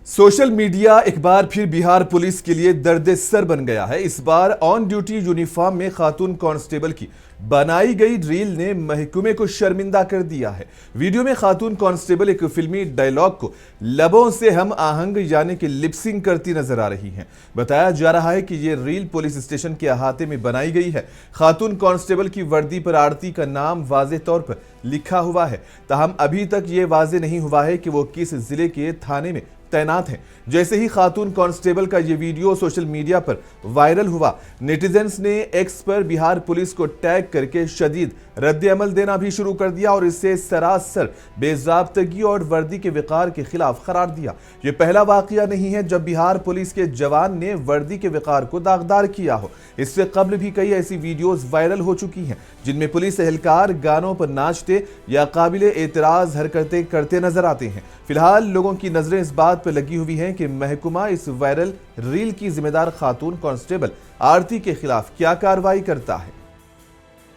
Social media एक बार फिर Bihar police के लिए दर्द सर बन गया है। इस बार ऑन ड्यूटी यूनिफॉर्म में खातून कांस्टेबल की बनाई गई रील ने महकमे को शर्मिंदा कर दिया है। वीडियो में खातून कांस्टेबल एक फिल्मी डायलॉग को लबों से हम आहंग यानी कि लिपसिंग करती नजर आ रही हैं। बताया जा रहा है कि ये रील पुलिस स्टेशन के अहाते में बनाई गई है। खातून कांस्टेबल की वर्दी पर आरती का नाम वाज़ेह तौर पर लिखा हुआ है, ताहम अभी तक ये वाज़ेह नहीं हुआ है कि वो किस जिले के थाने में तैनात हैं। जैसे ही खातून कांस्टेबल का ये वीडियो सोशल मीडिया पर वायरल हुआ, नेटिजन्स ने एक्स पर बिहार पुलिस को टैग करके शदीद रद्द-ए-अमल देना भी शुरू कर दिया और इससे सरासर बेज़ाब्तगी और वर्दी के विकार के खिलाफ करार दिया। ये पहला वाकया नहीं है जब बिहार पुलिस के जवान ने वर्दी के विकार को दागदार किया हो। इससे कबल भी कई ऐसी वीडियोस वायरल हो चुकी हैं जिनमें पुलिस एहलकार गानों पर नाचते या काबिले एतराज हरकतें करते नजर आते हैं। फिलहाल लोगों की नजरें इस बात पर लगी हुई हैं कि महकमा इस वायरल रील की जिम्मेदार खातून कांस्टेबल आरती के खिलाफ क्या कार्रवाई करता है।